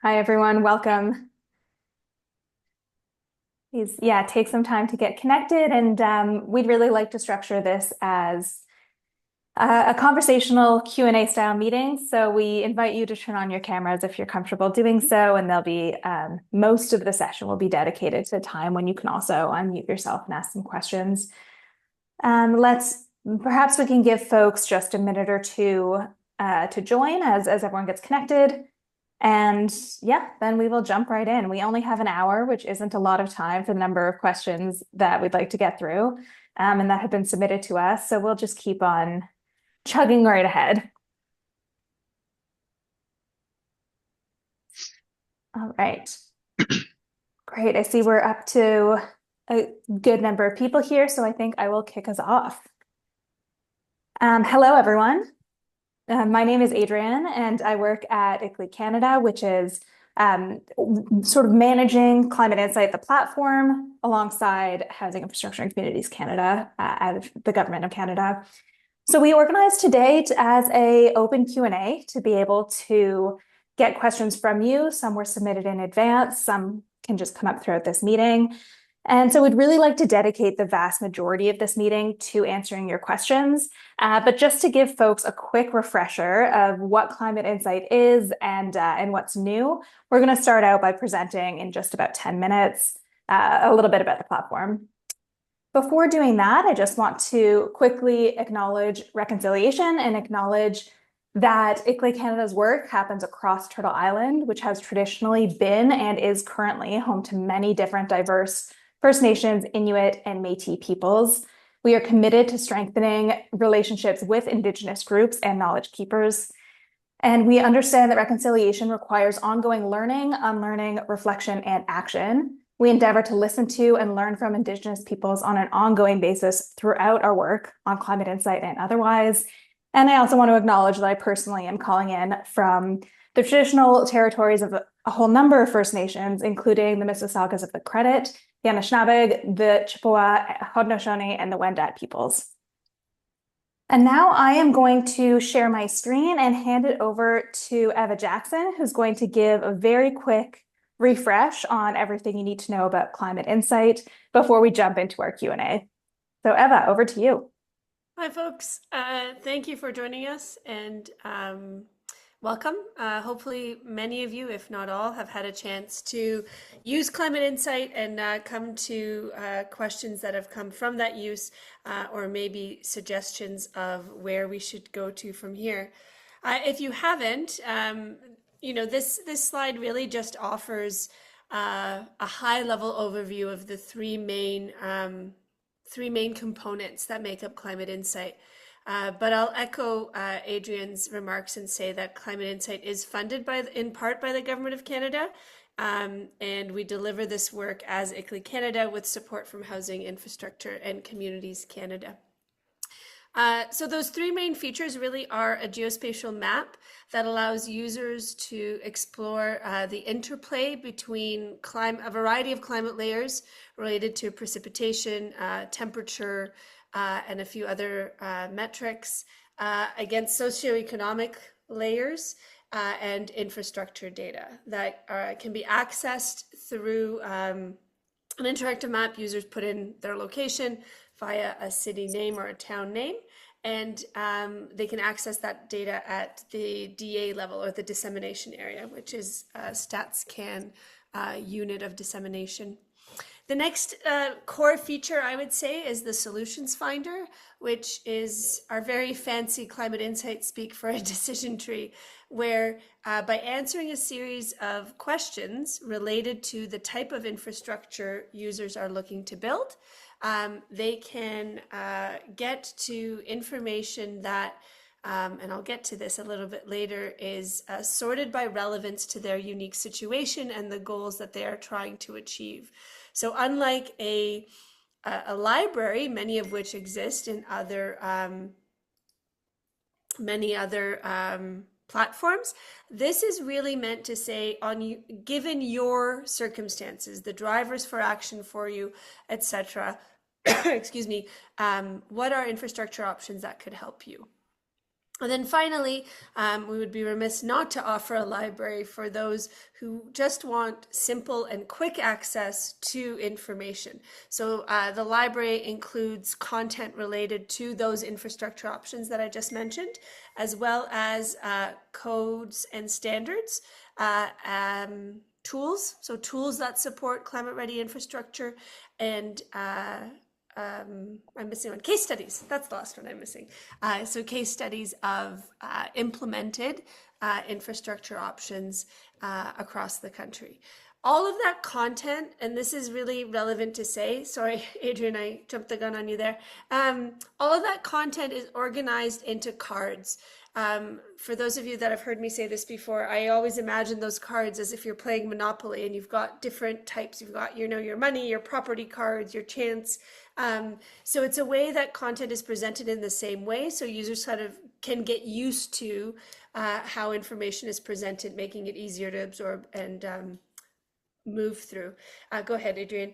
Hi, everyone. Welcome. Please, take some time to get connected. And we'd really like to structure this as a conversational Q&A style meeting. So we invite you to turn on your cameras if you're comfortable doing so. And there'll be most of the session will be dedicated to time when you can also unmute yourself and ask some questions. Perhaps we can give folks just a minute or two to join as everyone gets connected. And then we will jump right in. We only have an hour, which isn't a lot of time for the number of questions that we'd like to get through, and that have been submitted to us. So we'll just keep on chugging right ahead. All right. Great. I see we're up to a good number of people here, so I think I will kick us off. Hello, everyone. My name is Adrienne, and I work at ICLEI Canada, which is sort of managing Climate Insight, the platform, alongside Housing Infrastructure and Communities Canada, out of the Government of Canada. So we organized today as a open Q&A to be able to get questions from you. Some were submitted in advance, some can just come up throughout this meeting. And so we'd really like to dedicate the vast majority of this meeting to answering your questions. But just to give folks a quick refresher of what Climate Insight is and what's new, we're going to start out by presenting in just about 10 minutes a little bit about the platform. Before doing that, I just want to quickly acknowledge reconciliation and acknowledge that ICLEI Canada's work happens across Turtle Island, which has traditionally been and is currently home to many different diverse First Nations, Inuit, and Métis peoples. We are committed to strengthening relationships with Indigenous groups and knowledge keepers. And we understand that reconciliation requires ongoing learning, unlearning, reflection, and action. We endeavor to listen to and learn from Indigenous peoples on an ongoing basis throughout our work on Climate Insight and otherwise. And I also want to acknowledge that I personally am calling in from the traditional territories of a whole number of First Nations, including the Mississaugas of the Credit, the Anishinaabe, the Chippewa, Haudenosaunee, and the Wendat peoples. And now I am going to share my screen and hand it over to Eva Jackson, who's going to give a very quick refresh on everything you need to know about Climate Insight before we jump into our Q&A. So Eva, over to you. Hi, folks. Thank you for joining us and welcome. Hopefully many of you, if not all, have had a chance to use Climate Insight and come to questions that have come from that use or maybe suggestions of where we should go to from here. If you haven't, this slide really just offers a high-level overview of the three main components that make up Climate Insight. But I'll echo Adrienne's remarks and say that Climate Insight is funded in part by the Government of Canada, and we deliver this work as ICLEI Canada with support from Housing Infrastructure and Communities Canada. So those three main features really are a geospatial map that allows users to explore the interplay between a variety of climate layers related to precipitation, temperature, and a few other metrics against socioeconomic layers and infrastructure data that can be accessed through an interactive map. Users put in their location via a city name or a town name, and they can access that data at the DA level, or the dissemination area, which is StatsCan unit of dissemination. The next core feature, I would say, is the Solutions Finder, which is our very fancy Climate Insight speak for a decision tree, where by answering a series of questions related to the type of infrastructure users are looking to build, they can get to information that, and I'll get to this a little bit later, is sorted by relevance to their unique situation and the goals that they are trying to achieve. So unlike a library, many of which exist in many other platforms, this is really meant to say, given your circumstances, the drivers for action for you, etc., excuse me, what are infrastructure options that could help you? And then finally, we would be remiss not to offer a library for those who just want simple and quick access to information. So the library includes content related to those infrastructure options that I just mentioned, as well as codes and standards, tools, so tools that support climate ready infrastructure, and I'm missing one. Case studies. That's the last one I'm missing. So case studies of implemented infrastructure options across the country. All of that content, and this is really relevant to say, sorry, Adrian, I jumped the gun on you there. All of that content is organized into cards. For those of you that have heard me say this before, I always imagine those cards as if you're playing Monopoly and you've got different types. You've got, your money, your property cards, your chance. So it's a way that content is presented in the same way, so users kind of can get used to how information is presented, making it easier to absorb and move through. Go ahead, Adrian.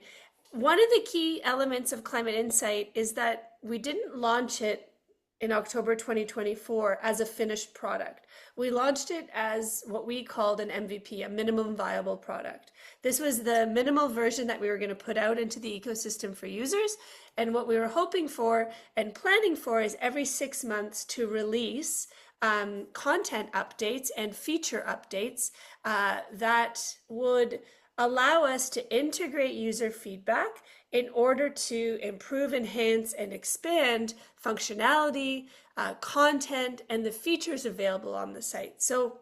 One of the key elements of Climate Insight is that we didn't launch it in October 2024 as a finished product. We launched it as what we called an MVP, a minimum viable product. This was the minimal version that we were going to put out into the ecosystem for users. And what we were hoping for and planning for is every 6 months to release content updates and feature updates that would allow us to integrate user feedback in order to improve, enhance, and expand functionality, content, and the features available on the site. So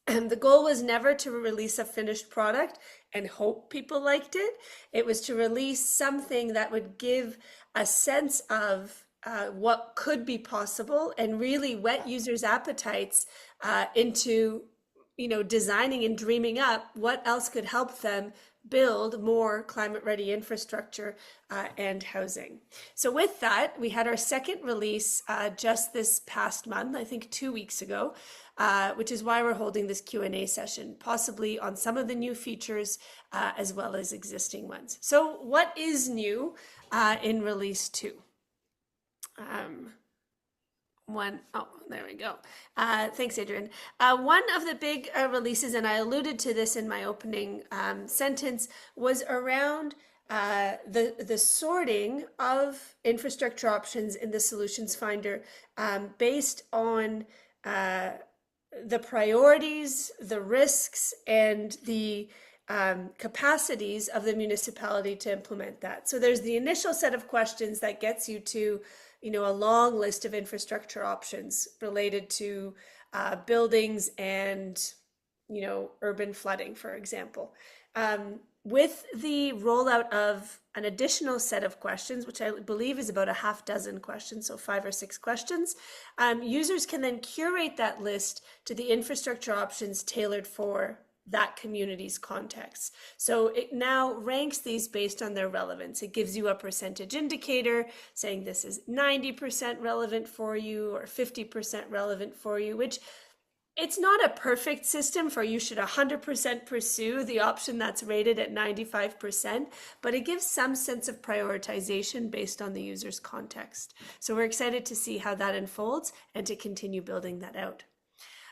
the goal was never to release a finished product and hope people liked it. It was to release something that would give a sense of what could be possible and really whet users' appetites into designing and dreaming up what else could help them build more climate ready infrastructure and housing. So with that, we had our second release just this past month, I think 2 weeks ago, which is why we're holding this Q&A session, possibly on some of the new features as well as existing ones. So what is new in release 2? There we go. Thanks, Adrian. One of the big releases, and I alluded to this in my opening sentence, was around the sorting of infrastructure options in the Solutions Finder based on the priorities, the risks, and the capacities of the municipality to implement that. So there's the initial set of questions that gets you to a long list of infrastructure options related to buildings and, urban flooding, for example. With the rollout of an additional set of questions, which I believe is about a half dozen questions, so 5 or 6 questions, users can then curate that list to the infrastructure options tailored for that community's context. So it now ranks these based on their relevance. It gives you a percentage indicator saying this is 90% relevant for you or 50% relevant for you, which it's not a perfect system for you should 100% pursue the option that's rated at 95%, but it gives some sense of prioritization based on the user's context. So we're excited to see how that unfolds and to continue building that out.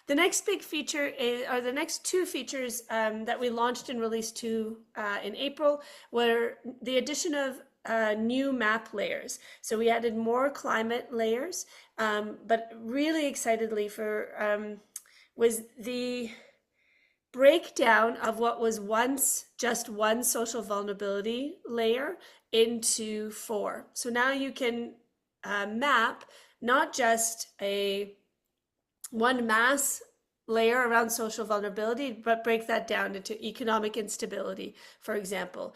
The next big feature are the next 2 features that we launched in release 2 in April were the addition of new map layers. So we added more climate layers, but really excitedly was the breakdown of what was once just one social vulnerability layer into 4. So now you can map not just one mass layer around social vulnerability, but break that down into economic instability, for example,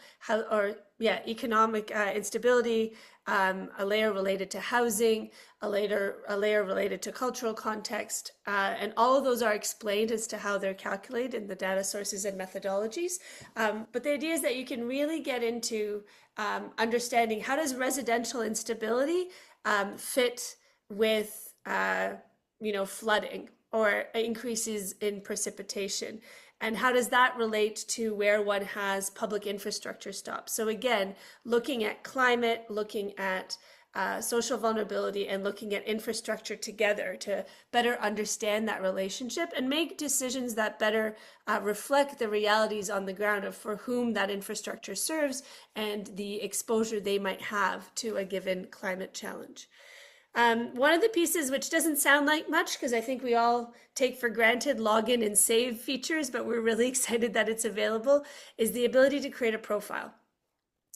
economic instability, a layer related to housing, a layer related to cultural context, and all of those are explained as to how they're calculated in the data sources and methodologies. But the idea is that you can really get into understanding how does residential instability fit with flooding or increases in precipitation, and how does that relate to where one has public infrastructure stops. So again, looking at climate, looking at social vulnerability and looking at infrastructure together to better understand that relationship and make decisions that better reflect the realities on the ground of for whom that infrastructure serves and the exposure they might have to a given climate challenge. One of the pieces, which doesn't sound like much because I think we all take for granted login and save features, but we're really excited that it's available, is the ability to create a profile.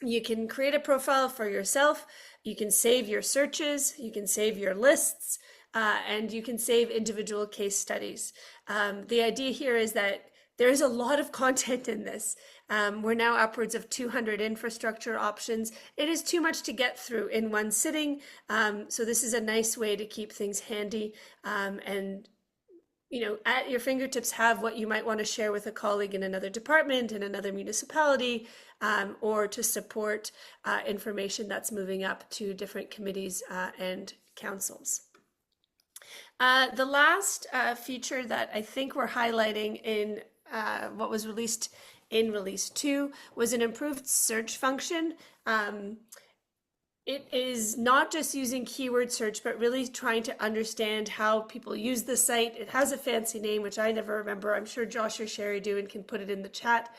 You can create a profile for yourself. You can save your searches. You can save your lists. And you can save individual case studies. The idea here is that there's a lot of content in this. We're now upwards of 200 infrastructure options. It is too much to get through in one sitting. So this is a nice way to keep things handy and at your fingertips have what you might want to share with a colleague in another department, in another municipality, or to support information that's moving up to different committees and councils. The last feature that I think we're highlighting in what was released in Release 2 was an improved search function. It is not just using keyword search, but really trying to understand how people use the site. It has a fancy name, which I never remember. I'm sure Josh or Sherry do and can put it in the chat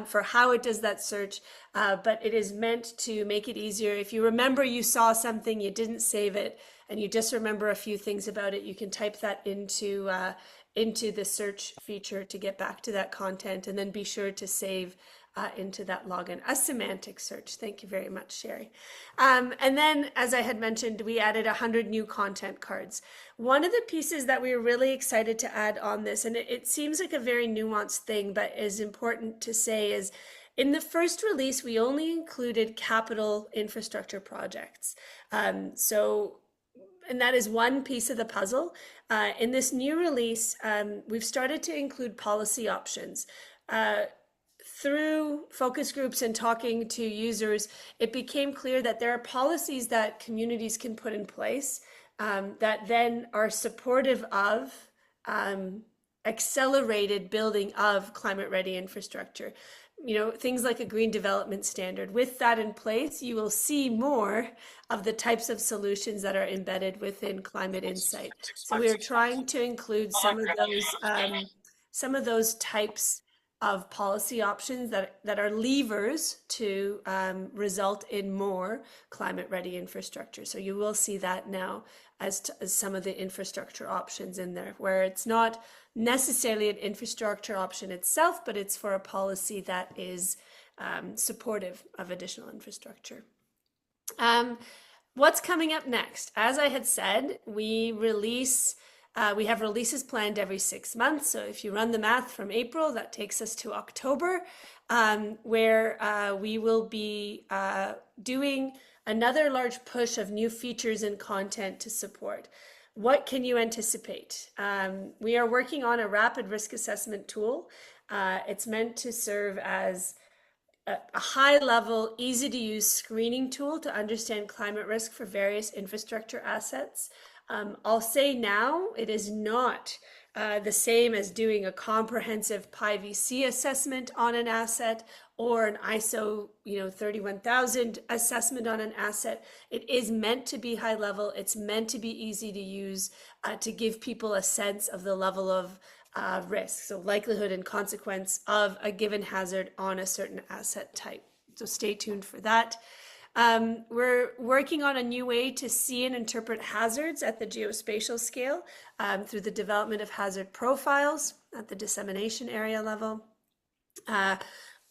for how it does that search. But it is meant to make it easier. If you remember you saw something, you didn't save it, and you just remember a few things about it, you can type that into the search feature to get back to that content, and then be sure to save into that login. A semantic search. Thank you very much, Sherry. And then, as I had mentioned, we added 100 new content cards. One of the pieces that we were really excited to add on this, and it seems like a very nuanced thing, but is important to say, is in the first release, we only included capital infrastructure projects. And that is one piece of the puzzle. In this new release, we've started to include policy options. Through focus groups and talking to users, it became clear that there are policies that communities can put in place that then are supportive of accelerated building of climate-ready infrastructure. Things like a green development standard. With that in place, you will see more of the types of solutions that are embedded within Climate Insight. So we are trying to include some of those types of policy options that are levers to result in more climate-ready infrastructure. So you will see that now as some of the infrastructure options in there, where it's not necessarily an infrastructure option itself, but it's for a policy that is supportive of additional infrastructure. What's coming up next? As I had said, we have releases planned every 6 months. So if you run the math from April, that takes us to October, where we will be doing another large push of new features and content to support. What can you anticipate? We are working on a rapid risk assessment tool. It's meant to serve as a high-level, easy-to-use screening tool to understand climate risk for various infrastructure assets. I'll say now, it is not the same as doing a comprehensive PIVC assessment on an asset or an ISO 31000 assessment on an asset. It is meant to be high level. It's meant to be easy to use to give people a sense of the level of risk, so likelihood and consequence of a given hazard on a certain asset type. So stay tuned for that. We're working on a new way to see and interpret hazards at the geospatial scale through the development of hazard profiles at the dissemination area level.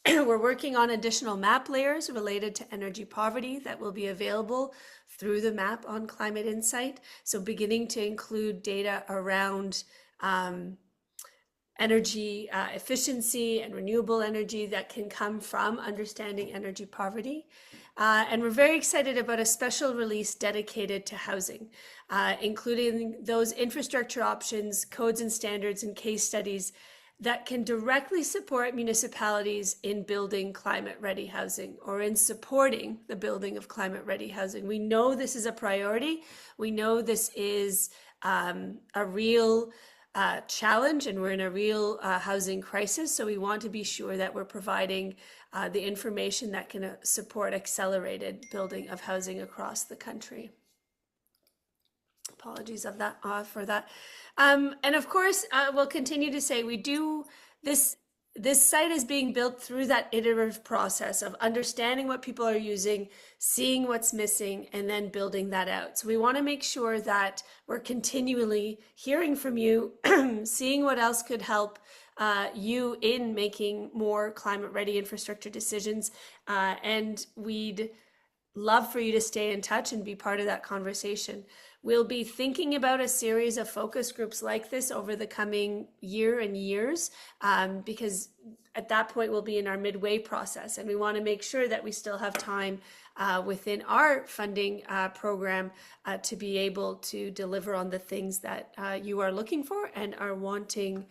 We're working on additional map layers related to energy poverty that will be available through the map on Climate Insight. So beginning to include data around energy efficiency and renewable energy that can come from understanding energy poverty. And we're very excited about a special release dedicated to housing, including those infrastructure options, codes and standards, and case studies that can directly support municipalities in building climate-ready housing or in supporting the building of climate-ready housing. We know this is a priority. We know this is a real challenge, and we're in a real housing crisis. So we want to be sure that we're providing the information that can support accelerated building of housing across the country. Apologies of that for that. And of course, we'll continue to say we do this. This site is being built through that iterative process of understanding what people are using, seeing what's missing, and then building that out. So we want to make sure that we're continually hearing from you, seeing what else could help you in making more climate ready infrastructure decisions. And we'd love for you to stay in touch and be part of that conversation. We'll be thinking about a series of focus groups like this over the coming year and years, because at that point we'll be in our midway process, and we want to make sure that we still have time within our funding program to be able to deliver on the things that you are looking for and are wanting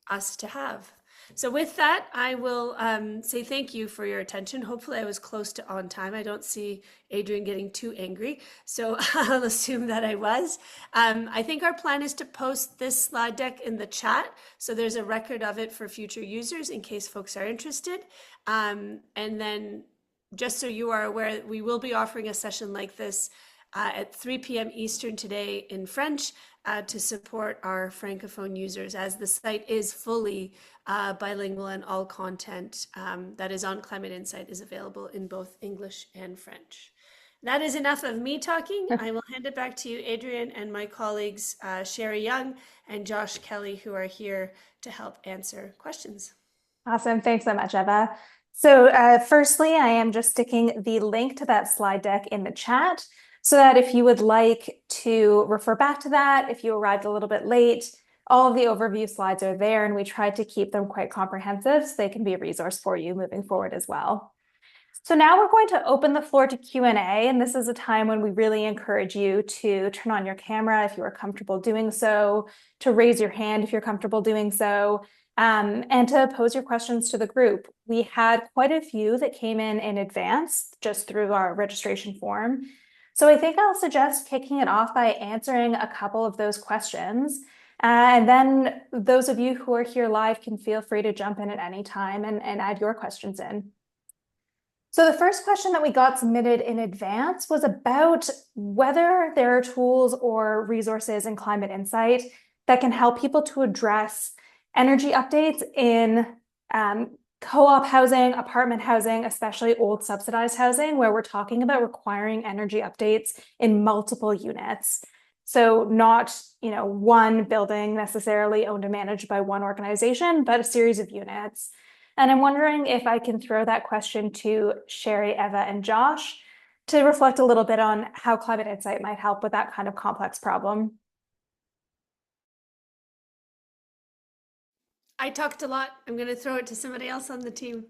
us to have. So with that, I will say thank you for your attention. Hopefully I was close to on time. I don't see Adrian getting too angry, so I'll assume that I was. I think our plan is to post this slide deck in the chat, so there's a record of it for future users in case folks are interested. And then just so you are aware, we will be offering a session like this at 3 p.m. Eastern today in French to support our Francophone users, as the site is fully bilingual and all content that is on Climate Insight is available in both English and French. That is enough of me talking. I will hand it back to you, Adrian, and my colleagues, Sherry Young and Josh Kelly, who are here to help answer questions. Awesome. Thanks so much, Eva. So firstly, I am just sticking the link to that slide deck in the chat so that if you would like to refer back to that, if you arrived a little bit late, all of the overview slides are there, and we tried to keep them quite comprehensive so they can be a resource for you moving forward as well. So now we're going to open the floor to Q&A, and this is a time when we really encourage you to turn on your camera if you are comfortable doing so, to raise your hand if you're comfortable doing so, and to pose your questions to the group. We had quite a few that came in advance just through our registration form. So I think I'll suggest kicking it off by answering a couple of those questions. And then those of you who are here live can feel free to jump in at any time and add your questions in. So the first question that we got submitted in advance was about whether there are tools or resources in Climate Insight that can help people to address energy updates in co-op housing, apartment housing, especially old subsidized housing, where we're talking about requiring energy updates in multiple units. So not, one building necessarily owned and managed by one organization, but a series of units. And I'm wondering if I can throw that question to Sherry, Eva, and Josh to reflect a little bit on how Climate Insight might help with that kind of complex problem. I talked a lot. I'm going to throw it to somebody else on the team.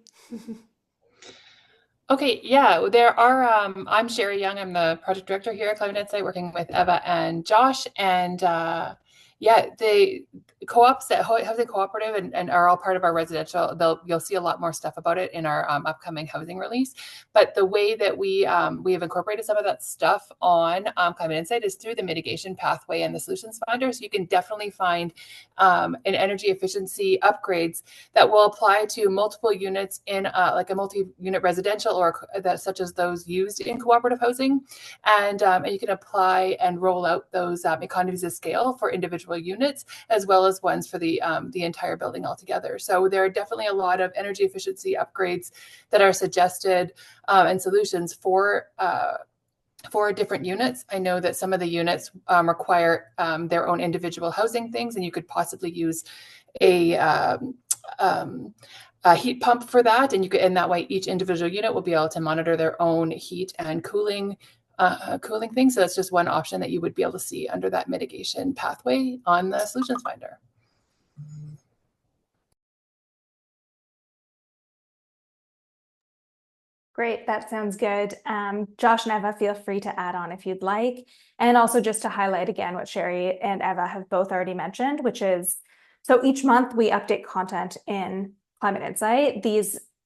Okay, yeah, there are, I'm Sherry Young. I'm the project director here at Climate Insight, working with Eva and Josh. And the co-ops that housing cooperative and are all part of our residential, you'll see a lot more stuff about it in our upcoming housing release. But the way that we have incorporated some of that stuff on Climate Insight is through the mitigation pathway and the solutions finder. So you can definitely find an energy efficiency upgrades that will apply to multiple units in like a multi-unit residential or such as those used in cooperative housing. And you can apply and roll out those economies of scale for individual units, as well as ones for the entire building altogether. So there are definitely a lot of energy efficiency upgrades that are suggested and solutions for different units. I know that some of the units require their own individual housing things, and you could possibly use a heat pump for that, and that way each individual unit will be able to monitor their own heat and cooling things. So that's just one option that you would be able to see under that mitigation pathway on the solutions finder. Great, that sounds good. Josh and Eva, feel free to add on if you'd like. And also just to highlight again what Sherry and Eva have both already mentioned, which is, so each month we update content in Climate Insight.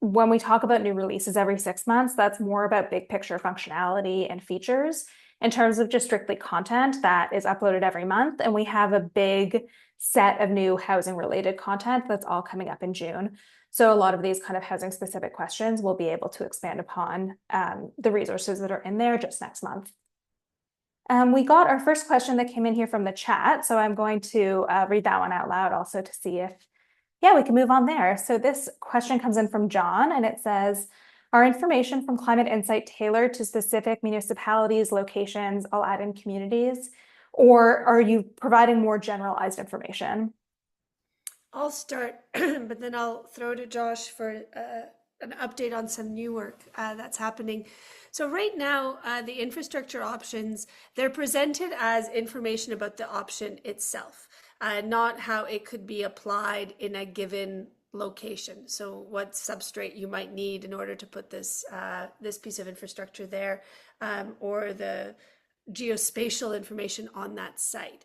When we talk about new releases every 6 months, that's more about big picture functionality and features. In terms of just strictly content, that is uploaded every month. And we have a big set of new housing related content that's all coming up in June. So a lot of these kind of housing specific questions we'll be able to expand upon the resources that are in there just next month. We got our first question that came in here from the chat, so I'm going to read that one out loud also to see if, yeah, we can move on there. So this question comes in from John, and it says, are information from Climate Insight tailored to specific municipalities, locations, I'll add in communities, or are you providing more generalized information? I'll start, but then I'll throw to Josh for an update on some new work that's happening. So right now, the infrastructure options, they're presented as information about the option itself, not how it could be applied in a given location. So what substrate you might need in order to put this piece of infrastructure there, or the geospatial information on that site.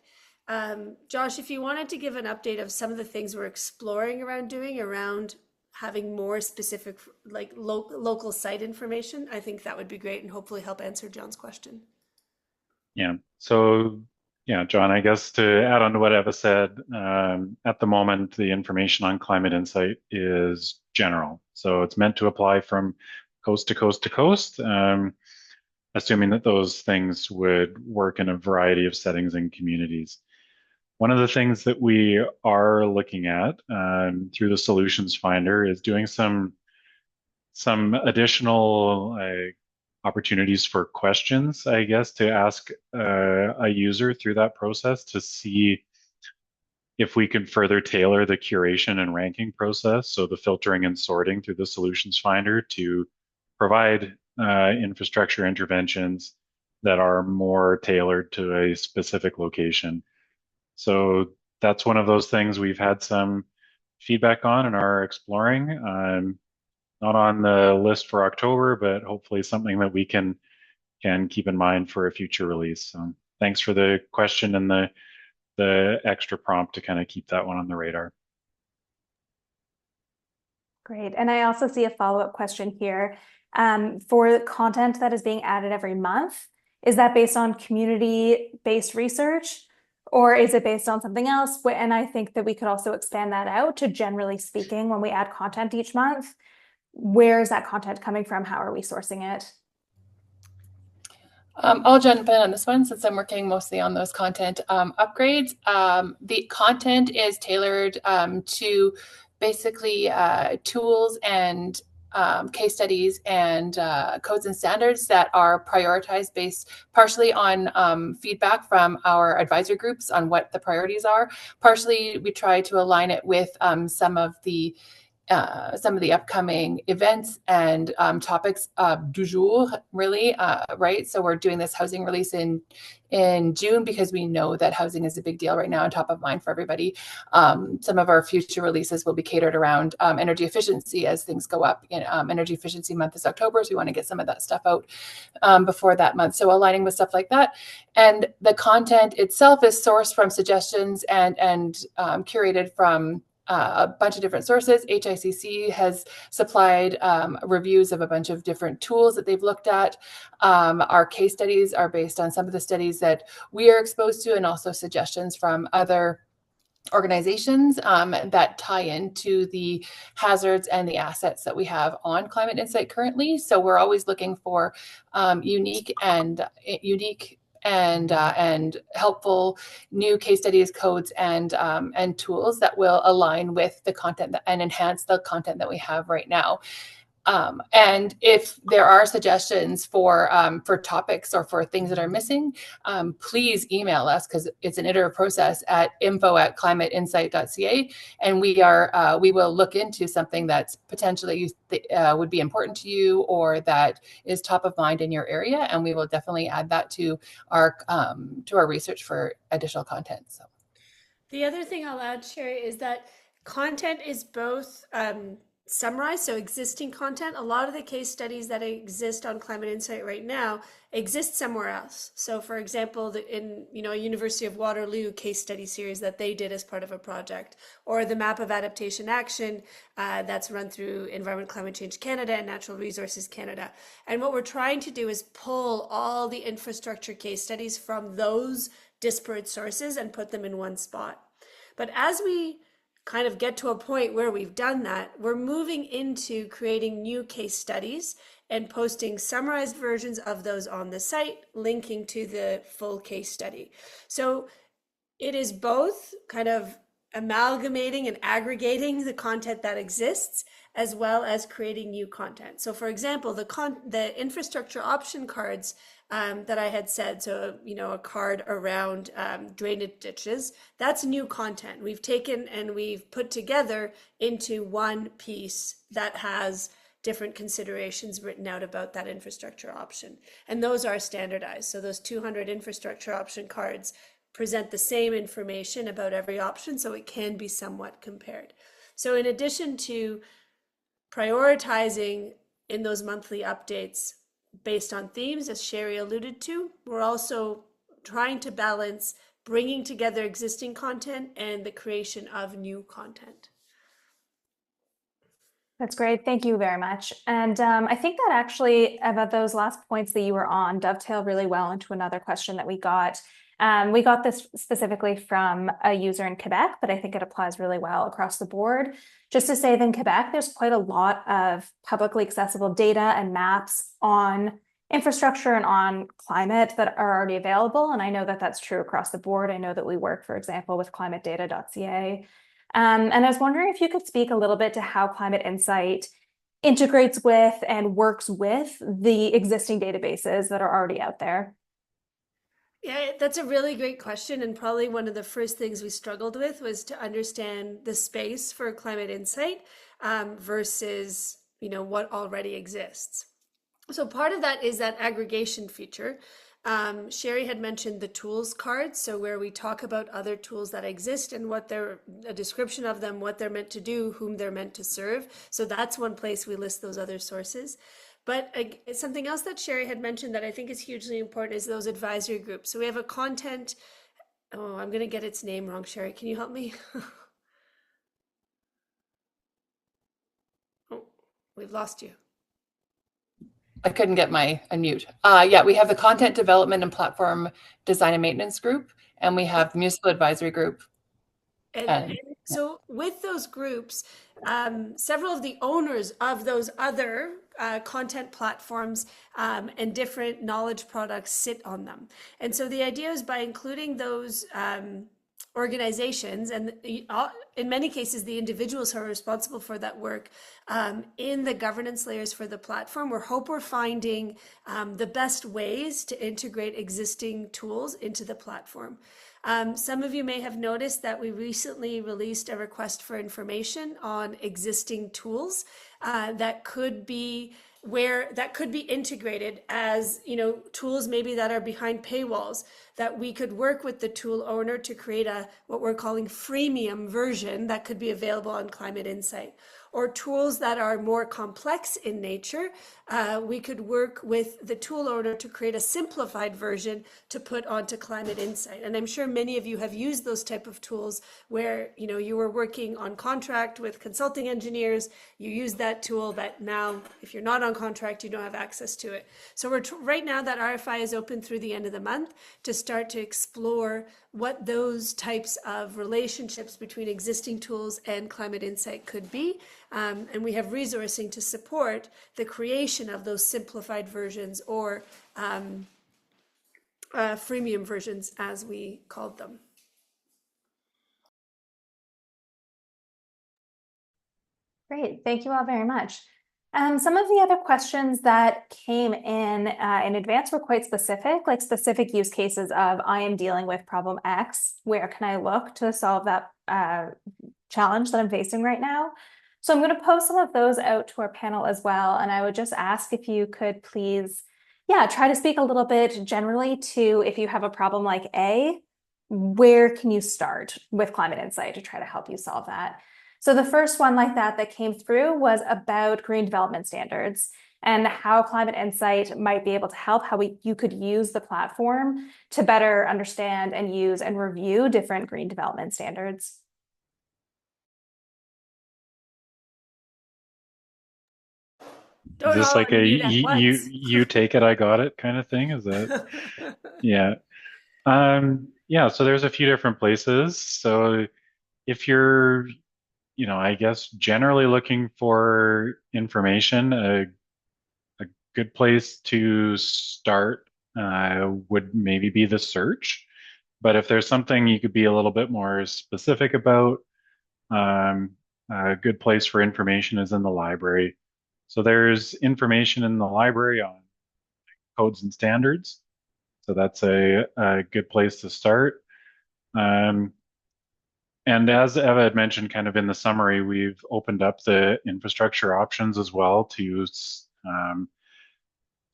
Josh, if you wanted to give an update of some of the things we're exploring around doing around having more specific, like local site information, I think that would be great and hopefully help answer John's question. Yeah. So, yeah, John, I guess to add on to what Eva said, at the moment, the information on Climate Insight is general. So it's meant to apply from coast to coast to coast, assuming that those things would work in a variety of settings and communities. One of the things that we are looking at through the Solutions Finder is doing some additional opportunities for questions, I guess, to ask a user through that process to see if we can further tailor the curation and ranking process, so the filtering and sorting through the Solutions Finder to provide infrastructure interventions that are more tailored to a specific location. So that's one of those things we've had some feedback on and are exploring. Not on the list for October, but hopefully something that we can keep in mind for a future release. So thanks for the question and the extra prompt to kind of keep that one on the radar. Great. And I also see a follow-up question here. For content that is being added every month, is that based on community-based research? Or is it based on something else? And I think that we could also expand that out to generally speaking, when we add content each month, where is that content coming from? How are we sourcing it? I'll jump in on this one since I'm working mostly on those content upgrades. The content is tailored to basically tools and case studies and codes and standards that are prioritized based partially on feedback from our advisor groups on what the priorities are. Partially, we try to align it with some of the upcoming events and topics du jour, really, right? So we're doing this housing release in June because we know that housing is a big deal right now and top of mind for everybody. Some of our future releases will be catered around energy efficiency as things go up. Energy efficiency month is October, so we want to get some of that stuff out before that month. So aligning with stuff like that. And the content itself is sourced from suggestions and curated from a bunch of different sources. HICC has supplied reviews of a bunch of different tools that they've looked at. Our case studies are based on some of the studies that we are exposed to and also suggestions from other organizations that tie into the hazards and the assets that we have on Climate Insight currently. So we're always looking for unique and helpful new case studies, codes, and tools that will align with the content and enhance the content that we have right now. And if there are suggestions for topics or for things that are missing, please email us because it's an iterative process at info@climateinsight.ca, and we will look into something that's potentially would be important to you or that is top of mind in your area, and we will definitely add that to our research for additional content. So, the other thing I'll add, Sherry, is that content is both summarized, so existing content. A lot of the case studies that exist on Climate Insight right now exist somewhere else. So for example, in a University of Waterloo case study series that they did as part of a project, or the map of adaptation action that's run through Environment Climate Change Canada and Natural Resources Canada. And what we're trying to do is pull all the infrastructure case studies from those disparate sources and put them in one spot. But as we kind of get to a point where we've done that, we're moving into creating new case studies and posting summarized versions of those on the site, linking to the full case study. So it is both kind of amalgamating and aggregating the content that exists, as well as creating new content. So for example, the infrastructure option cards that I had said, so a card around drainage ditches, that's new content we've taken and we've put together into one piece that has different considerations written out about that infrastructure option. And those are standardized. So those 200 infrastructure option cards present the same information about every option, so it can be somewhat compared. So in addition to prioritizing in those monthly updates based on themes, as Sherry alluded to, we're also trying to balance bringing together existing content and the creation of new content. That's great. Thank you very much. And I think that actually, about those last points that you were on, dovetail really well into another question that we got. We got this specifically from a user in Quebec, but I think it applies really well across the board. Just to say that in Quebec, there's quite a lot of publicly accessible data and maps on infrastructure and on climate that are already available. And I know that that's true across the board. I know that we work, for example, with climatedata.ca. And I was wondering if you could speak a little bit to how Climate Insight integrates with and works with the existing databases that are already out there. Yeah, that's a really great question. And probably one of the first things we struggled with was to understand the space for Climate Insight versus, what already exists. So part of that is that aggregation feature. Sherry had mentioned the tools cards, so where we talk about other tools that exist and a description of them, what they're meant to do, whom they're meant to serve. So that's one place we list those other sources. But something else that Sherry had mentioned that I think is hugely important is those advisory groups. So we have a content, I'm going to get its name wrong, Sherry. Can you help me? Oh, we've lost you. I couldn't get my unmute. We have the content development and platform design and maintenance group, and we have the municipal advisory group. And so with those groups, several of the owners of those other content platforms and different knowledge products sit on them. And so the idea is by including those organizations and in many cases the individuals who are responsible for that work in the governance layers for the platform, we're finding the best ways to integrate existing tools into the platform. Some of you may have noticed that we recently released a request for information on existing tools that could be integrated as tools maybe that are behind paywalls, that we could work with the tool owner to create what we're calling freemium version that could be available on Climate Insight. Or tools that are more complex in nature, we could work with the tool owner to create a simplified version to put onto Climate Insight. And I'm sure many of you have used those type of tools where you were working on contract with consulting engineers, you use that tool, but now if you're not on contract, you don't have access to it. So right now that RFI is open through the end of the month to start to explore what those types of relationships between existing tools and Climate Insight could be. And we have resourcing to support the creation of those simplified versions or freemium versions, as we called them. Great, thank you all very much. Some of the other questions that came in advance were quite specific, like specific use cases of I am dealing with problem X. Where can I look to solve that challenge that I'm facing right now? So I'm going to post some of those out to our panel as well. And I would just ask if you could please, try to speak a little bit generally to if you have a problem like A, where can you start with Climate Insight to try to help you solve that? So the first one like that came through was about green development standards and how Climate Insight might be able to help, how you could use the platform to better understand and use and review different green development standards. Is this like a you take it, I got it kind of thing? Is that? Yeah. So there's a few different places. So if you're I guess generally looking for information, a good place to start would maybe be the search. But if there's something you could be a little bit more specific about, um, a good place for information is in the library. So there's information in the library on codes and standards. So that's a good place to start. Um, and as Eva had mentioned kind of in the summary, we've opened up the infrastructure options as well um,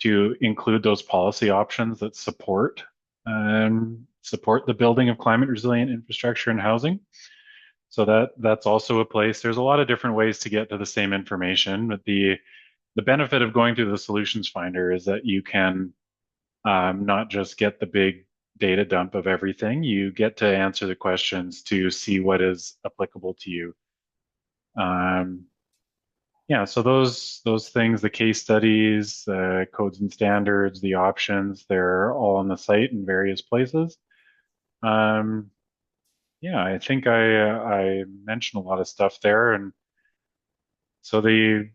to include those policy options that support the building of climate resilient infrastructure and housing. So that's also a place. There's a lot of different ways to get to the same information, but the benefit of going through the solutions finder is that you can not just get the big data dump of everything. You get to answer the questions to see what is applicable to you. Yeah, so those things, the case studies, the codes and standards, the options, they're all on the site in various places. Um, yeah, I think I mentioned a lot of stuff there, and so the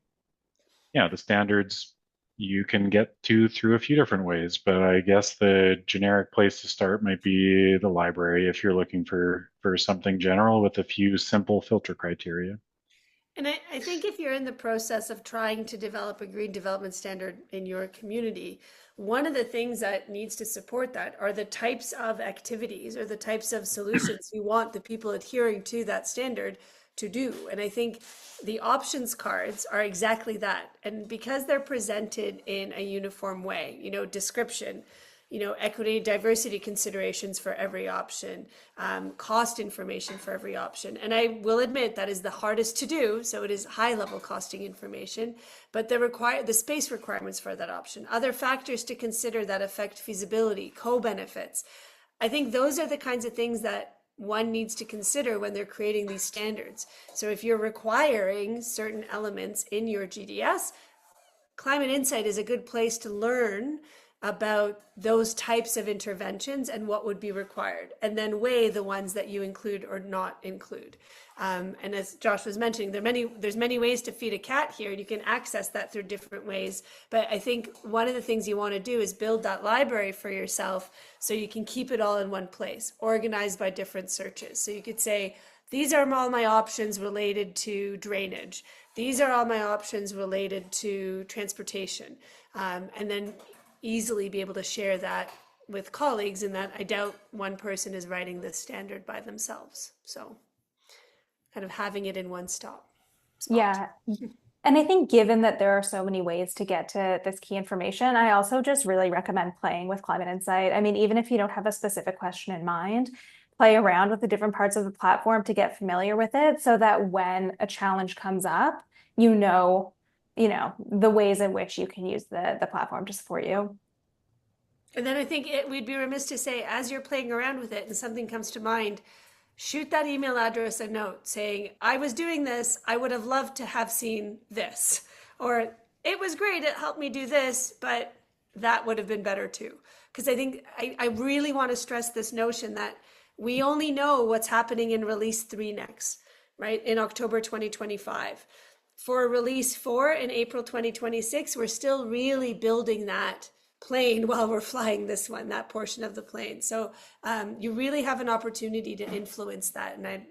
standards you can get to through a few different ways, but I guess the generic place to start might be the library if you're looking for something general with a few simple filter criteria. And I think if you're in the process of trying to develop a green development standard in your community, one of the things that needs to support that are the types of activities or the types of solutions you want the people adhering to that standard to do. And I think the options cards are exactly that. And because they're presented in a uniform way, description, equity, diversity considerations for every option, cost information for every option. And I will admit that is the hardest to do. So it is high level costing information, but the space requirements for that option, other factors to consider that affect feasibility, co-benefits. I think those are the kinds of things that one needs to consider when they're creating these standards. So if you're requiring certain elements in your GDS, Climate Insight is a good place to learn about those types of interventions and what would be required, and then weigh the ones that you include or not include. And as Josh was mentioning, there's many ways to feed a cat here, and you can access that through different ways. But I think one of the things you want to do is build that library for yourself so you can keep it all in one place, organized by different searches. So you could say, these are all my options related to drainage. These are all my options related to transportation. And then easily be able to share that with colleagues, and that I doubt one person is writing this standard by themselves. So kind of having it in one spot. Yeah. And I think given that there are so many ways to get to this key information, I also just really recommend playing with Climate Insight. I mean, even if you don't have a specific question in mind, play around with the different parts of the platform to get familiar with it so that when a challenge comes up, the ways in which you can use the platform to support you. And then I think we'd be remiss to say, as you're playing around with it and something comes to mind, shoot that email address a note saying, I was doing this, I would have loved to have seen this. Or it was great, it helped me do this, but that would have been better too. Because I think I really want to stress this notion that we only know what's happening in release 3 next, right? In October 2025. For release 4 in April 2026, we're still really building that plane while we're flying this one, that portion of the plane. So you really have an opportunity to influence that. And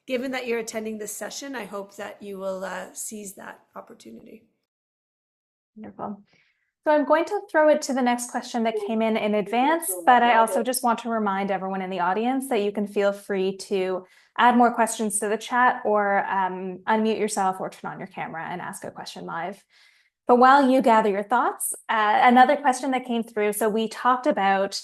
given that you're attending this session, I hope that you will seize that opportunity. Wonderful. So I'm going to throw it to the next question that came in advance, but I also just want to remind everyone in the audience that you can feel free to add more questions to the chat or unmute yourself or turn on your camera and ask a question live. But while you gather your thoughts, another question that came through. So we talked about,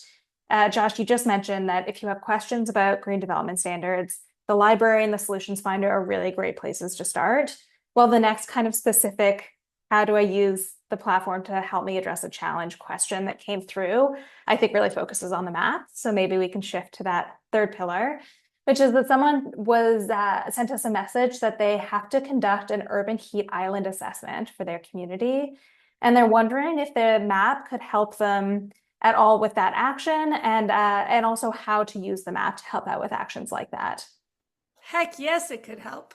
Josh, you just mentioned that if you have questions about green development standards, the library and the solutions finder are really great places to start. Well, the next kind of specific, how do I use the platform to help me address a challenge question that came through, I think really focuses on the math. So maybe we can shift to that third pillar, which is that someone was sent us a message that they have to conduct an urban heat island assessment for their community. And they're wondering if the map could help them at all with that action and also how to use the map to help out with actions like that. Heck yes, it could help.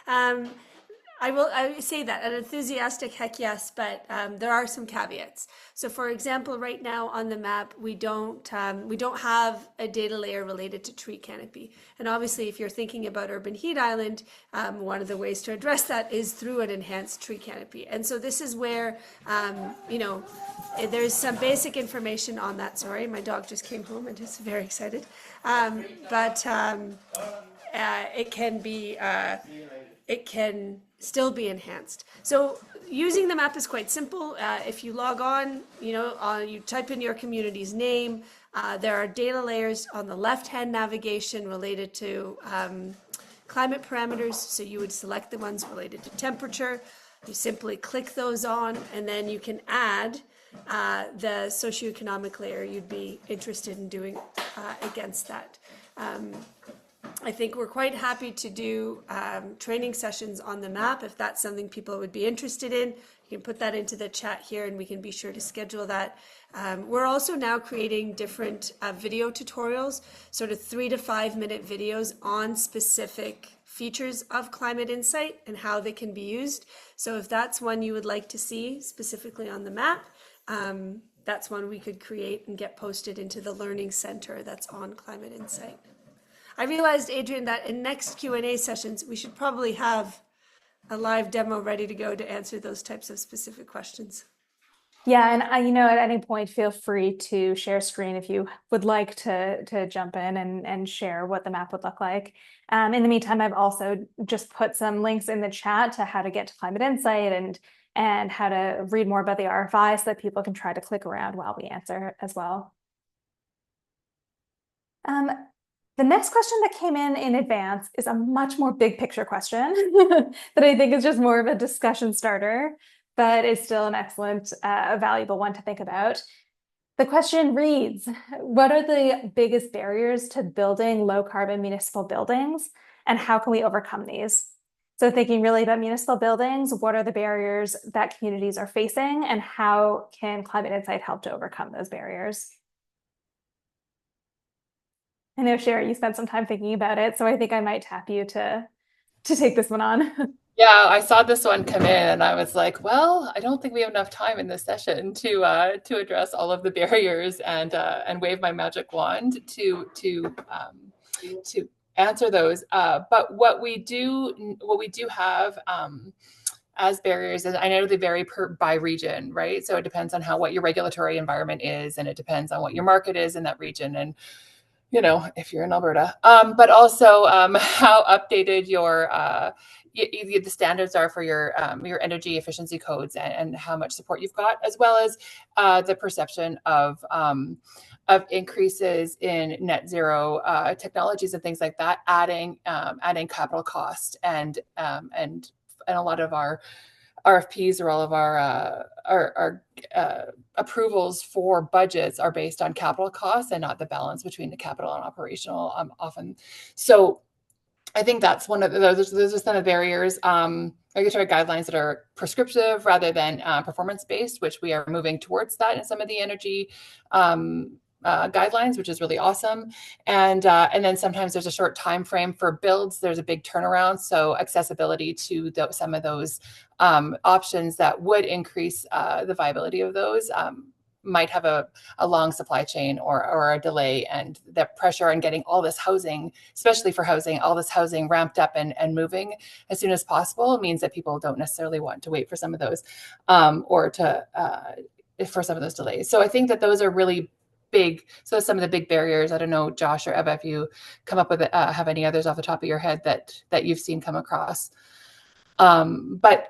um, I say that an enthusiastic heck yes, but there are some caveats. So, for example, right now on the map, we don't have a data layer related to tree canopy. And obviously, if you're thinking about urban heat island, one of the ways to address that is through an enhanced tree canopy. And so this is where there's some basic information on that. Sorry, my dog just came home and is very excited. But it can be. It can still be enhanced. So using the map is quite simple. If you log on, you type in your community's name. There are data layers on the left-hand navigation related to climate parameters. So you would select the ones related to temperature. You simply click those on, and then you can add the socioeconomic layer you'd be interested in doing against that. I think we're quite happy to do training sessions on the map if that's something people would be interested in. You can put that into the chat here and we can be sure to schedule that. We're also now creating different video tutorials, sort of 3 to 5 minute videos on specific features of Climate Insight and how they can be used. So if that's one you would like to see specifically on the map, that's one we could create and get posted into the Learning Center that's on Climate Insight. I realized, Adrian, that in next Q&A sessions, we should probably have a live demo ready to go to answer those types of specific questions. Yeah, and at any point, feel free to share screen if you would like to jump in and share what the map would look like. In the meantime, I've also just put some links in the chat to how to get to Climate Insight and how to read more about the RFI so that people can try to click around while we answer as well. The next question that came in advance is a much more big picture question that I think is just more of a discussion starter, but it's still an excellent, valuable one to think about. The question reads, what are the biggest barriers to building low carbon municipal buildings, and how can we overcome these? So thinking really about municipal buildings, what are the barriers that communities are facing, and how can Climate Insight help to overcome those barriers? I know, Sherry, you spent some time thinking about it, so I think I might tap you to take this one on. Yeah, I saw this one come in and I was like, well, I don't think we have enough time in this session to address all of the barriers and wave my magic wand to answer those. But what we do have as barriers, and I know they vary by region, right? So it depends on what your regulatory environment is, and it depends on what your market is in that region, and if you're in Alberta, but also how updated the standards are for your energy efficiency codes, and how much support you've got, as well as the perception of increases in net zero technologies and things like that, adding capital cost, and a lot of our RFPs, or all of our approvals for budgets, are based on capital costs and not the balance between the capital and operational often. So I think that's one of those are some of the barriers. Regulatory guidelines that are prescriptive rather than performance-based, which we are moving towards that in some of the energy guidelines, which is really awesome. And then sometimes there's a short time frame for builds. There's a big turnaround. So accessibility to some of those options that would increase the viability of those might have a long supply chain or a delay, and the pressure on getting all this housing, especially for housing, all this housing ramped up and moving as soon as possible means that people don't necessarily want to wait for some of those for some of those delays. So I think that those are really big. So some of the big barriers. I don't know, Josh or Eva, if you come up with have any others off the top of your head that you've seen come across. But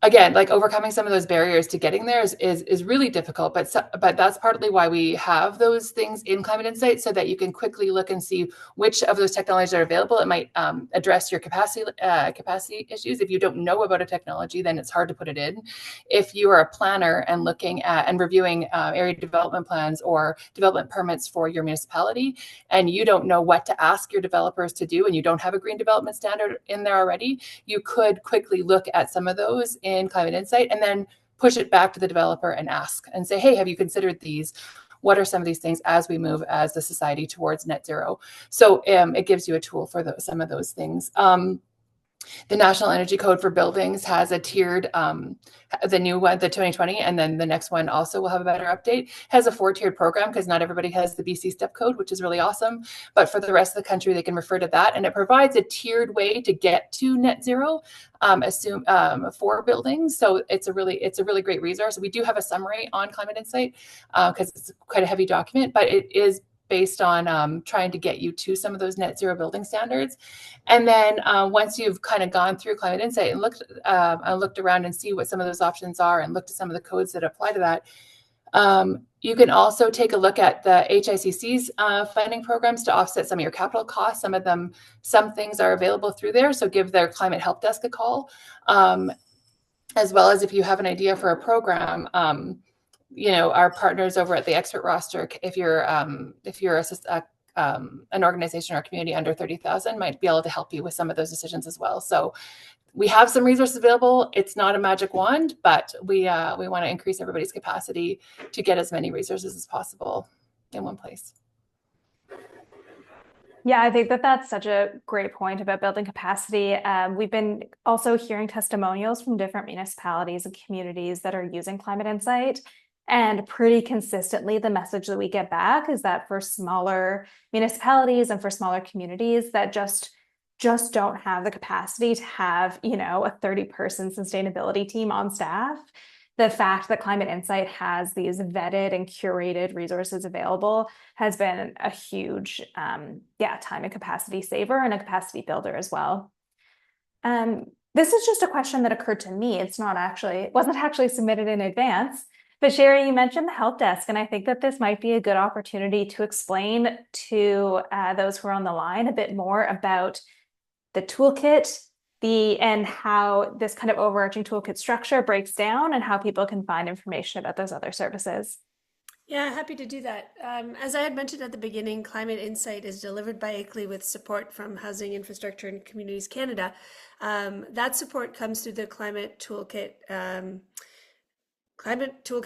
again, like overcoming some of those barriers to getting there is really difficult, but that's partly why we have those things in Climate Insight, so that you can quickly look and see which of those technologies are available. It might address your capacity issues. If you don't know about a technology, then it's hard to put it in. If you are a planner and looking at and reviewing area development plans or development permits for your municipality, and you don't know what to ask your developers to do, and you don't have a green development standard in there already, you could quickly look at some of those in Climate Insight and then push it back to the developer and ask and say, hey, have you considered these? what are some of these things as we move as the society towards net zero. So it gives you a tool for some of those things. The National Energy Code for buildings has a tiered, the new one, the 2020, and then the next one also will have a better update, has a 4-tiered program because not everybody has the BC step code, which is really awesome. But for the rest of the country, they can refer to that. And it provides a tiered way to get to net zero for buildings. So it's a really great resource. We do have a summary on Climate Insight because it's quite a heavy document, but it is based on trying to get you to some of those net zero building standards. And then once you've kind of gone through Climate Insight and looked around and see what some of those options are and looked at some of the codes that apply to that, you can also take a look at the HICC's funding programs to offset some of your capital costs. Some things are available through there. So give their Climate Help Desk a call, as well as if you have an idea for a program. Our partners over at the expert roster, if you're an organization or a community under 30,000, might be able to help you with some of those decisions as well. So we have some resources available. It's not a magic wand, but we want to increase everybody's capacity to get as many resources as possible in one place. Yeah, I think that that's such a great point about building capacity. We've been also hearing testimonials from different municipalities and communities that are using Climate Insight. And pretty consistently, the message that we get back is that for smaller municipalities and for smaller communities that just don't have the capacity to have, a 30-person sustainability team on staff, the fact that Climate Insight has these vetted and curated resources available has been a huge, time and capacity saver and a capacity builder as well. This is just a question that occurred to me. Wasn't actually submitted in advance. But Sherry, you mentioned the help desk, and I think that this might be a good opportunity to explain to those who are on the line a bit more about the toolkit, and how this kind of overarching toolkit structure breaks down and how people can find information about those other services. Yeah, happy to do that. As I had mentioned at the beginning, Climate Insight is delivered by ICLEI with support from Housing, Infrastructure and Communities Canada. That support comes through the Climate Toolkit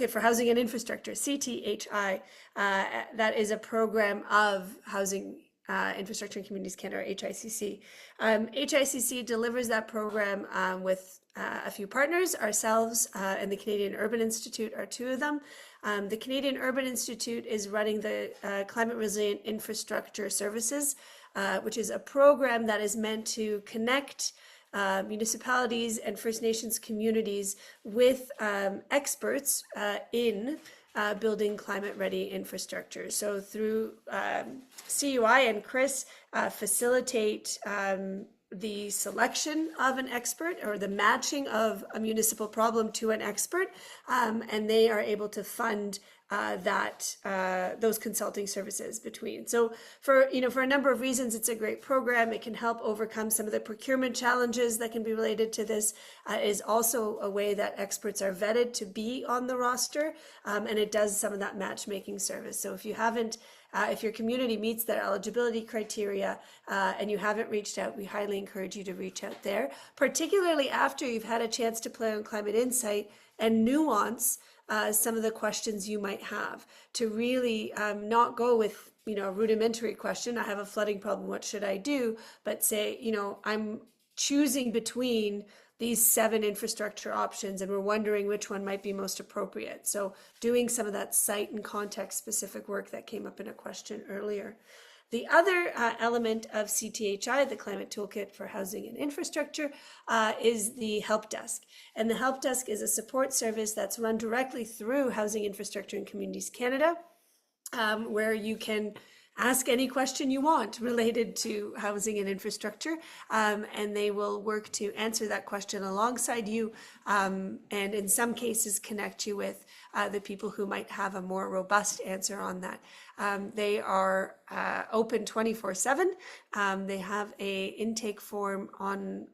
for Housing and Infrastructure, CTHI. That is a program of Housing, Infrastructure and Communities Canada, or HICC. HICC delivers that program with a few partners. Ourselves and the Canadian Urban Institute are two of them. The Canadian Urban Institute is running the Climate Resilient Infrastructure Services, which is a program that is meant to connect municipalities and First Nations communities with experts in building climate-ready infrastructure. So through CUI and Chris facilitate the selection of an expert or the matching of a municipal problem to an expert, and they are able to fund those consulting services between. So for a number of reasons, it's a great program. It can help overcome some of the procurement challenges that can be related to this. It is also a way that experts are vetted to be on the roster, and it does some of that matchmaking service. So if your community meets their eligibility criteria and you haven't reached out, we highly encourage you to reach out there, particularly after you've had a chance to play on Climate Insight and nuance some of the questions you might have, to really not go with a rudimentary question, I have a flooding problem, what should I do? But say, I'm choosing between these 7 infrastructure options and we're wondering which one might be most appropriate. So doing some of that site and context specific work that came up in a question earlier. The other element of CTHI, the Climate Toolkit for Housing and Infrastructure, is the help desk. And the help desk is a support service that's run directly through Housing, Infrastructure and Communities Canada, where you can ask any question you want related to housing and infrastructure, and they will work to answer that question alongside you, and in some cases connect you with the people who might have a more robust answer on that. They are open 24/7. They have a intake form on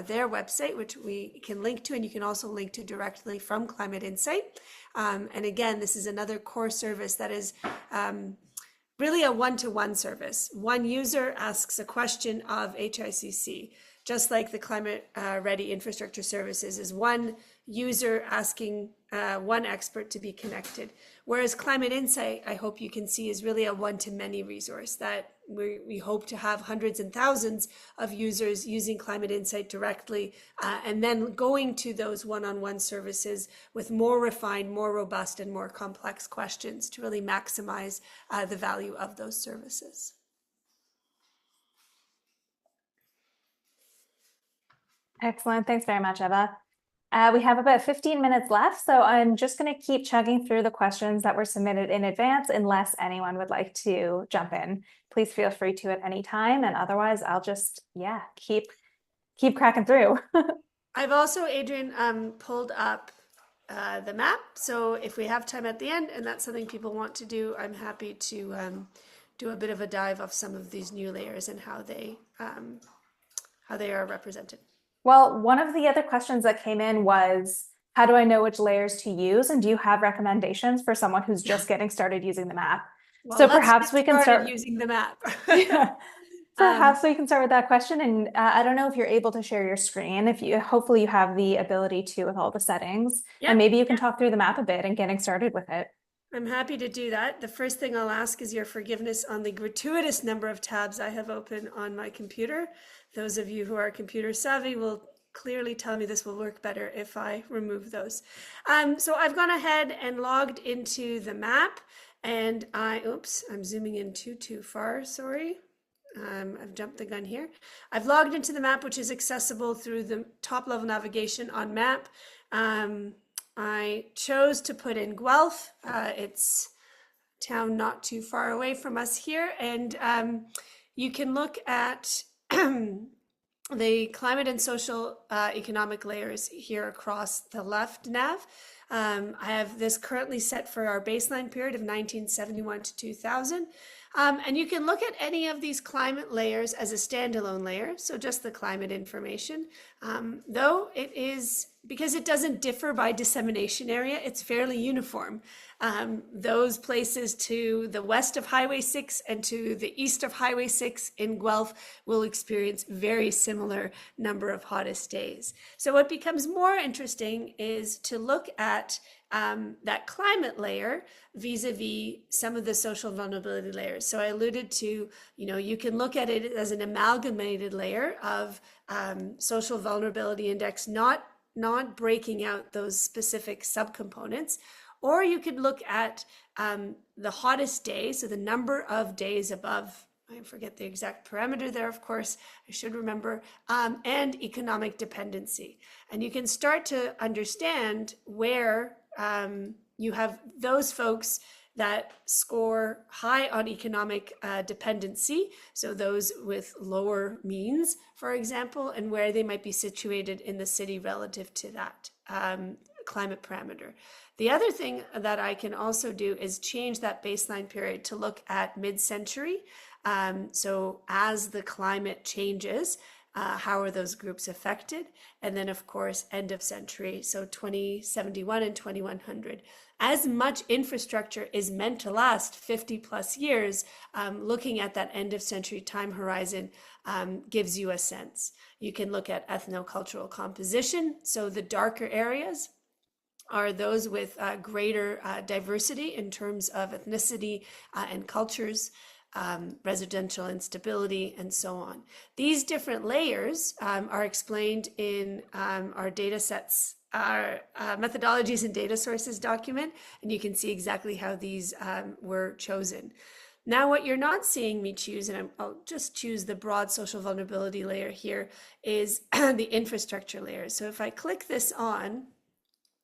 their website, which we can link to, and you can also link to directly from Climate Insight. And again, this is another core service that is really a one-to-one service. One user asks a question of HICC, just like the Climate Ready Infrastructure Services is one user asking one expert to be connected. Whereas Climate Insight, I hope you can see, is really a one-to-many resource that we hope to have hundreds and thousands of users using Climate Insight directly, and then going to those one-on-one services with more refined, more robust, and more complex questions to really maximize the value of those services. Excellent. Thanks very much, Eva. We have about 15 minutes left, so I'm just going to keep chugging through the questions that were submitted in advance, unless anyone would like to jump in. Please feel free to at any time, and otherwise I'll just, keep cracking through. I've also, Adrian, pulled up the map, so if we have time at the end and that's something people want to do, I'm happy to do a bit of a dive of some of these new layers and how they are represented. Well, one of the other questions that came in was, how do I know which layers to use? And do you have recommendations for someone who's just getting started using the map? Well, so perhaps we can start using the map. Perhaps we can start with that question. And I don't know if you're able to share your screen. Hopefully you have the ability to with all the settings. Yeah, and maybe you can talk through the map a bit and getting started with it. I'm happy to do that. The first thing I'll ask is your forgiveness on the gratuitous number of tabs I have open on my computer. Those of you who are computer savvy will clearly tell me this will work better if I remove those. So I've gone ahead and logged into the map, and I'm zooming in too far, sorry. I've jumped the gun here. I've logged into the map, which is accessible through the top level navigation on map. I chose to put in Guelph. It's a town not too far away from us here. And you can look at the climate and social economic layers here across the left nav. I have this currently set for our baseline period of 1971 to 2000. And you can look at any of these climate layers as a standalone layer, so just the climate information. Though it is, because it doesn't differ by dissemination area, it's fairly uniform. Those places to the west of Highway 6 and to the east of Highway 6 in Guelph will experience very similar number of hottest days. So what becomes more interesting is to look at that climate layer vis-a-vis some of the social vulnerability layers. So I alluded to, you can look at it as an amalgamated layer of social vulnerability index, not breaking out those specific subcomponents. Or you could look at the hottest day, so the number of days above, I forget the exact parameter there, of course, I should remember, and economic dependency. And you can start to understand where you have those folks that score high on economic dependency, so those with lower means, for example, and where they might be situated in the city relative to that climate parameter. The other thing that I can also do is change that baseline period to look at mid-century. So as the climate changes, how are those groups affected? And then, of course, end of century, so 2071 and 2100. As much infrastructure is meant to last 50 plus years, looking at that end of century time horizon gives you a sense. You can look at ethnocultural composition, so the darker areas are those with greater diversity in terms of ethnicity and cultures, residential instability, and so on. These different layers are explained in our data sets, our methodologies and data sources document, and you can see exactly how these were chosen. Now, what you're not seeing me choose, and I'll just choose the broad social vulnerability layer here, is the infrastructure layer. So if I click this on,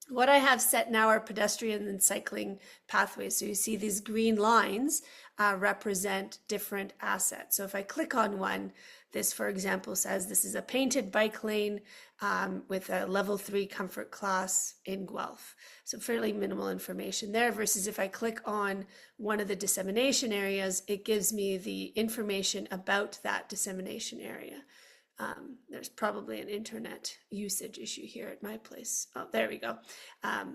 what I have set now are pedestrian and cycling pathways. So you see these green lines represent different assets. So if I click on one, this, for example, says this is a painted bike lane with a level 3 comfort class in Guelph. So fairly minimal information there, versus if I click on one of the dissemination areas, it gives me the information about that dissemination area. There's probably an internet usage issue here at my place. Oh, there we go.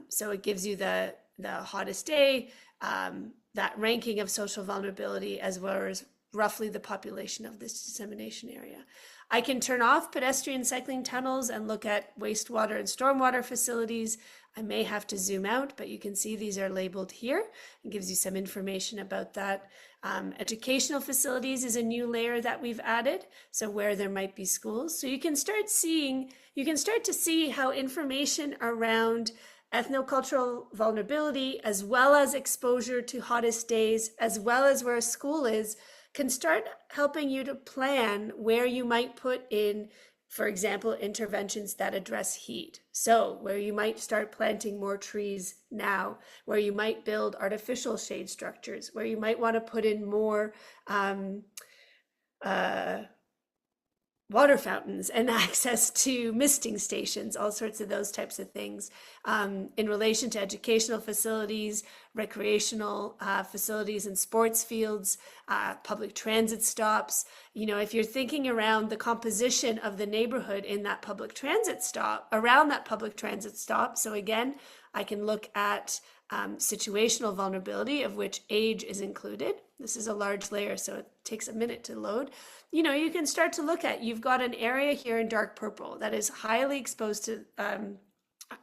So it gives you the hottest day, that ranking of social vulnerability, as well roughly the population of this dissemination area. I can turn off pedestrian cycling tunnels and look at wastewater and stormwater facilities. I may have to zoom out, but you can see these are labeled here. It gives you some information about that. Educational facilities is a new layer that we've added, so where there might be schools. So you can start to see how information around ethnocultural vulnerability, as well as exposure to hottest days, as well as where a school is, can start helping you to plan where you might put in, for example, interventions that address heat. So where you might start planting more trees now, where you might build artificial shade structures, where you might want to put in more water fountains and access to misting stations, all sorts of those types of things. In relation to educational facilities, recreational facilities and sports fields, public transit stops. If you're thinking around the composition of the neighborhood in that public transit stop, around that public transit stop. So again, I can look at situational vulnerability, of which age is included. This is a large layer, so it takes a minute to load. You can start to look at, you've got an area here in dark purple that is highly exposed to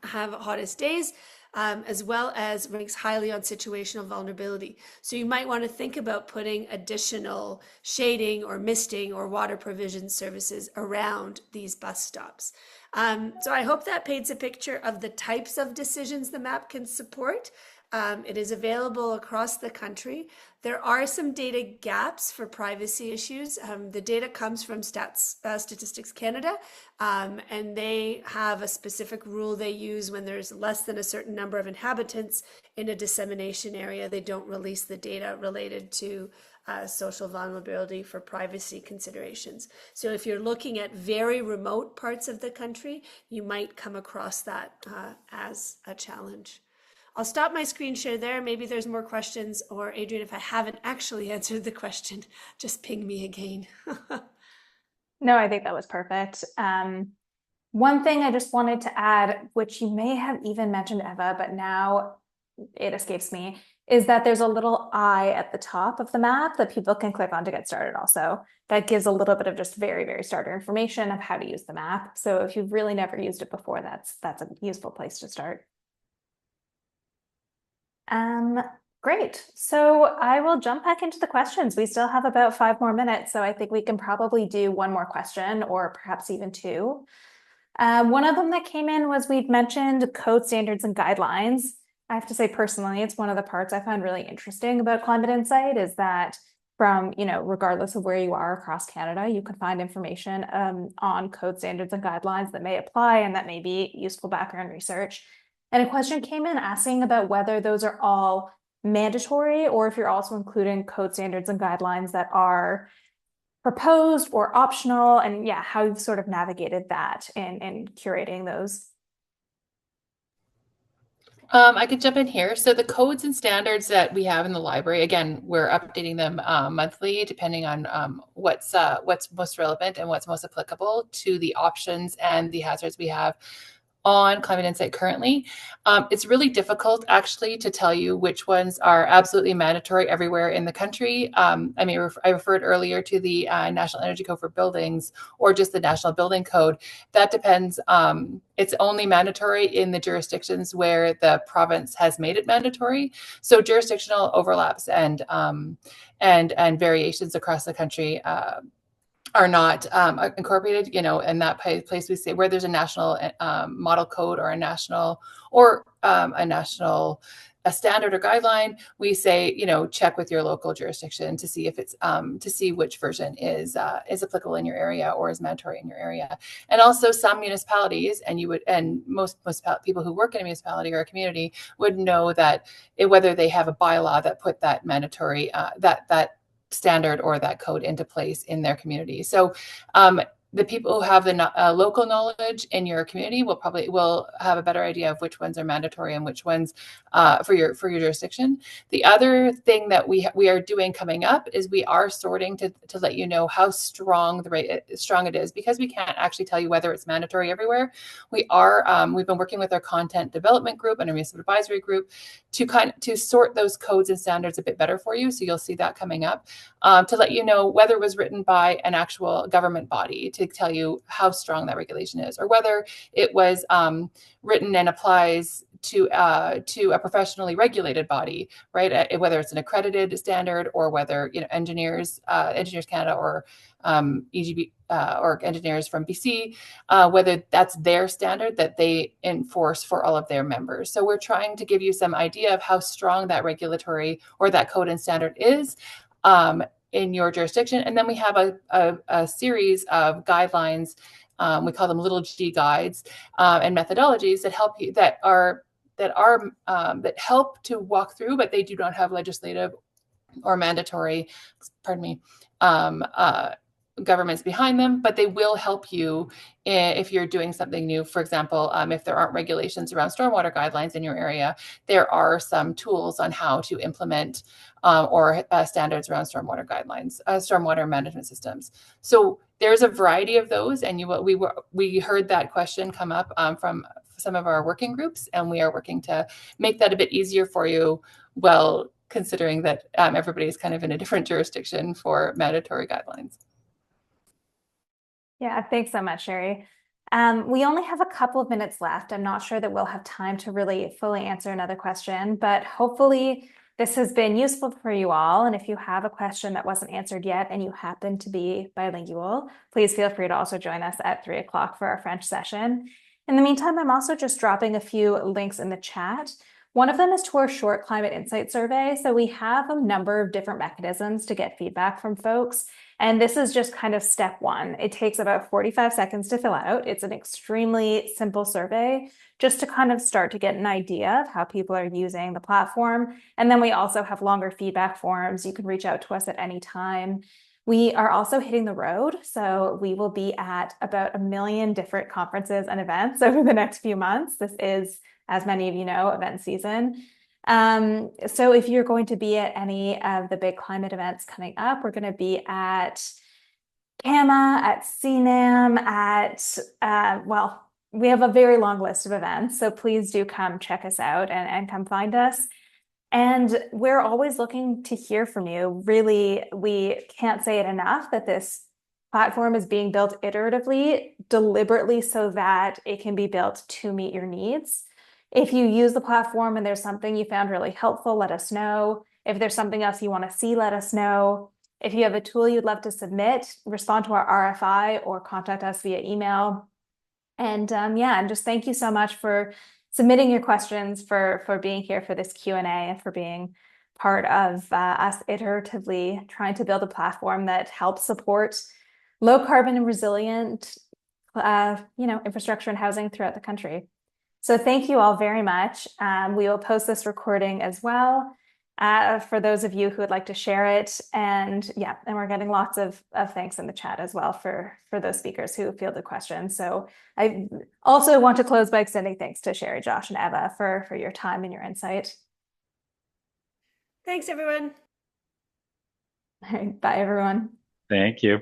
have hottest days, as well as ranks highly on situational vulnerability. So you might want to think about putting additional shading or misting or water provision services around these bus stops. So I hope that paints a picture of the types of decisions the map can support. It is available across the country. There are some data gaps for privacy issues. The data comes from Statistics Canada, and they have a specific rule they use when there's less than a certain number of inhabitants in a dissemination area. They don't release the data related to social vulnerability for privacy considerations. So if you're looking at very remote parts of the country, you might come across that as a challenge. I'll stop my screen share there. Maybe there's more questions, or Adrian, if I haven't actually answered the question, just ping me again. No, I think that was perfect. One thing I just wanted to add, which you may have even mentioned, Eva, but now it escapes me, is that there's a little eye at the top of the map that people can click on to get started also. That gives a little bit of just very, very starter information of how to use the map. So if you've really never used it before, that's a useful place to start. Great. So I will jump back into the questions. We still have about 5 more minutes, so I think we can probably do one more question, or perhaps even 2. One of them that came in was, we'd mentioned code standards and guidelines. I have to say, personally, it's one of the parts I find really interesting about Climate Insight, is that from, regardless of where you are across Canada, you can find information on code standards and guidelines that may apply and that may be useful background research. And a question came in asking about whether those are all mandatory, or if you're also including code standards and guidelines that are proposed or optional, and how you've sort of navigated that in curating those. I could jump in here. So the codes and standards that we have in the library, again, we're updating them monthly, depending on what's most relevant and what's most applicable to the options and the hazards we have on Climate Insight currently. It's really difficult actually to tell you which ones are absolutely mandatory everywhere in the country. I referred earlier to the National Energy Code for buildings, or just the National Building Code. That depends. It's only mandatory in the jurisdictions where the province has made it mandatory. So jurisdictional overlaps and variations across the country are not incorporated, in that place. We say where there's a national model code, or a national a standard or guideline, we say, check with your local jurisdiction to see if it's to see which version is applicable in your area or is mandatory in your area. And also some municipalities, and most people who work in a municipality or a community would know that whether they have a bylaw that put that mandatory that standard or that code into place in their community. So the people who have the local knowledge in your community will have a better idea of which ones are mandatory and which ones for your jurisdiction. The other thing that we are doing coming up is we are sorting to let you know how strong it is, because we can't actually tell you whether it's mandatory everywhere. We've been working with our content development group and our municipal advisory group to sort those codes and standards a bit better for you. So you'll see that coming up, to let you know whether it was written by an actual government body to tell you how strong that regulation is, or whether it was written and applies to a professionally regulated body, right? Whether it's an accredited standard, or whether Engineers Canada, or EGB, or engineers from BC, whether that's their standard that they enforce for all of their members. So we're trying to give you some idea of how strong that regulatory or that code and standard is in your jurisdiction. And then we have a series of guidelines. We call them little G guides, and methodologies that help you, that help to walk through, but they do not have legislative or mandatory, governments behind them, but they will help you if you're doing something new. For example, if there aren't regulations around stormwater guidelines in your area, there are some tools on how to implement or standards around stormwater guidelines, stormwater management systems. So there's a variety of those, and we heard that question come up from some of our working groups, and we are working to make that a bit easier for you, well, considering that everybody's kind of in a different jurisdiction for mandatory guidelines. Yeah, thanks so much, Sherry. We only have a couple of minutes left. I'm not sure that we'll have time to really fully answer another question, but hopefully this has been useful for you all. And if you have a question that wasn't answered yet and you happen to be bilingual, please feel free to also join us at 3 o'clock for our French session. In the meantime, I'm also just dropping a few links in the chat. One of them is to our short climate insight survey. So we have a number of different mechanisms to get feedback from folks. And this is just kind of step one. It takes about 45 seconds to fill out. It's an extremely simple survey just to kind of start to get an idea of how people are using the platform. And then we also have longer feedback forms. You can reach out to us at any time. We are also hitting the road. So we will be at about 1 million different conferences and events over the next few months. This is, as many of you know, event season. So if you're going to be at any of the big climate events coming up, we're going to be at CAMA, at CNAM, well, we have a very long list of events. So please do come check us out and come find us. And we're always looking to hear from you. Really, we can't say it enough that this platform is being built iteratively, deliberately, so that it can be built to meet your needs. If you use the platform and there's something you found really helpful, let us know. If there's something else you want to see, let us know. If you have a tool you'd love to submit, respond to our RFI or contact us via email. And yeah, and just thank you so much for submitting your questions, for being here for this Q&A, and for being part of us iteratively trying to build a platform that helps support low carbon and resilient infrastructure and housing throughout the country. So thank you all very much. We will post this recording as well for those of you who would like to share it. And yeah, and we're getting lots of thanks in the chat as well for those speakers who fielded questions. So I also want to close by extending thanks to Sherry, Josh, and Eva for your time and your insight. Thanks, everyone. All right, bye, everyone. Thank you.